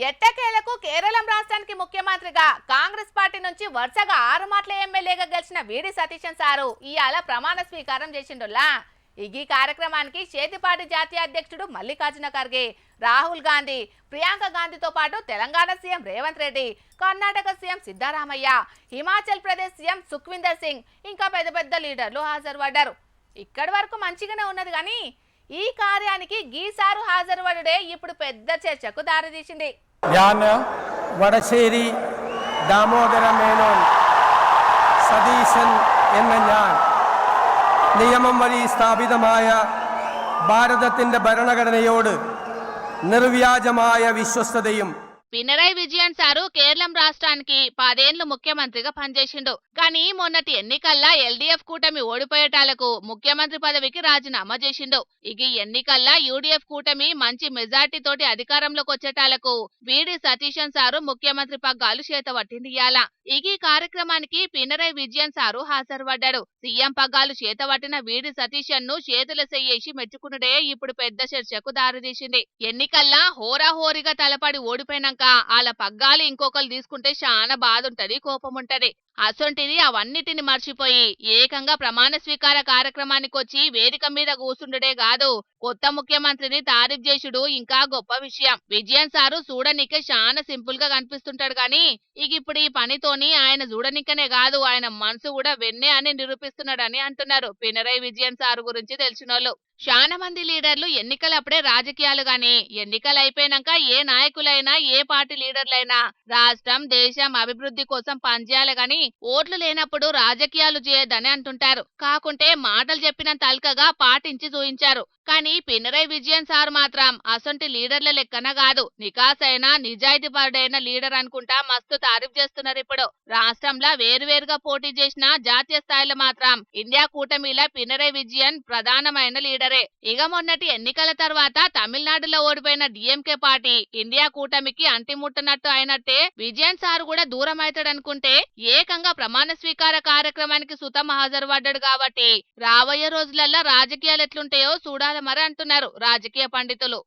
ఎట్టకేలకు కేరళం రాష్ట్రానికి ముఖ్యమంత్రిగా కాంగ్రెస్ పార్టీ నుంచి వరుసగా 6 మాటల ఎమ్మెల్యేగా గెలిచిన వీడి సతీశన్ సారు ఇవాళ ప్రమాణ స్వీకారం చేసిండులా. ఈ కార్యక్రమానికి చేతిపాటి జాతీయ అధ్యక్షుడు మల్లికార్జున ఖర్గే, రాహుల్ గాంధీ, ప్రియాంక గాంధీతో పాటు Telangana CM Revanth Reddy, Karnataka CM Siddaramaiah, Himachal Pradesh CM Sukhwinder Singh ఇంకా పెద్ద పెద్ద లీడర్లు హాజరుపడ్డారు. ఇక్కడి వరకు మంచిగానే ఉన్నది కానీ ఈ కార్యానికి గీసారు హాజరుపడుడే ఇప్పుడు పెద్ద చర్చకు దారితీసింది. വടശ്ശേരി ദാമോദര മേനോൻ സതീശൻ എന്ന ഞാൻ നിയമം വഴി സ്ഥാപിതമായ ഭാരതത്തിന്റെ ഭരണഘടനയോട് നിർവ്യാജമായ വിശ്വസ്തതയും. పినరై విజయన్ సారు కేరళం రాష్ట్రానికి 10 ఏళ్లు ముఖ్యమంత్రిగా పనిచేసిండు. కానీ మొన్నటి ఎన్నికల్లో ఎల్డీఎఫ్ కూటమి ఓడిపోయేటాలకు ముఖ్యమంత్రి పదవికి రాజీనామా చేసిండు. ఈ ఎన్నికల్లో యూడీఎఫ్ కూటమి మంచి మెజార్టీ తోటి అధికారంలోకి వచ్చేటాలకు వీడి సతీశన్ సారు ముఖ్యమంత్రి పగ్గాలు చేతవట్టిందియాల. ఈ కార్యక్రమానికి పినరై విజయన్ సారు హాజరుపడ్డాడు. సీఎం పగ్గాలు చేతవట్టిన వీడి సతీశన్ ను చేతుల చెయ్యేసి మెచ్చుకునుడే ఇప్పుడు పెద్ద చర్చకు దారితీసింది. ఎన్నికల్లో హోరాహోరీగా తలపడి ఓడిపోయినాక వాళ్ళ పగ్గాలు ఇంకొకరు తీసుకుంటే చాలా బాధ ఉంటది, కోపం ఉంటది. అసొంటిది అవన్నిటిని మర్చిపోయి ఏకంగా ప్రమాణ స్వీకార కార్యక్రమానికి వచ్చి వేదిక మీద కూర్చుండుడే కాదు, కొత్త ముఖ్యమంత్రిని తారీఫ్ చేసుడు ఇంకా గొప్ప విషయం. విజయన్ సారు చూడనికే చాలా సింపుల్ గా కనిపిస్తుంటాడు గాని ఇప్పుడు ఈ పనితోని ఆయన చూడనికనే కాదు, ఆయన మనసు కూడా వెన్నే అని నిరూపిస్తున్నాడని అంటున్నారు పినరై విజయన్ సారు గురించి తెలిసినోళ్ళు. చాలా మంది లీడర్లు ఎన్నికలప్పుడే రాజకీయాలు గాని ఎన్నికలు అయిపోయినాక ఏ నాయకులైనా ఏ పార్టీ లీడర్లైనా రాష్ట్రం దేశం అభివృద్ధి కోసం పనిచేయాలి గాని ఓట్లు లేనప్పుడు రాజకీయాలు చేయొద్దని అంటుంటారు. కాకుంటే మాటలు చెప్పినంత అల్కగా పాటించి చూయించారు. కానీ పినరై విజయన్ సార్ మాత్రం అసొంటి లీడర్ల లెక్కన కాదు, నికాసైన నిజాయితీపరుడైన లీడర్ అనుకుంటా మస్తు తారీఫ్ చేస్తున్నారు. ఇప్పుడు రాష్ట్రంలో వేరువేరుగా పోటీ చేసిన జాతీయ స్థాయిలో మాత్రం ఇండియా కూటమిలో పినరై విజయన్ ప్రధానమైన లీడరే. మొన్నటి ఎన్నికల తర్వాత తమిళనాడులో ఓడిపోయిన డిఎంకే పార్టీ ఇండియా కూటమికి అంటిముట్టనట్టు అయినట్టే విజయన్ సార్ కూడా దూరం అవుతాడనుకుంటే ఏకంగా ప్రమాణ స్వీకార కార్యక్రమానికి సుతం హాజరుపడ్డాడు. కాబట్టి రాబోయే రోజులలో రాజకీయాలు ఎట్లుంటాయో చూడాలి మరి అంటున్నారు రాజకీయ పండితులు.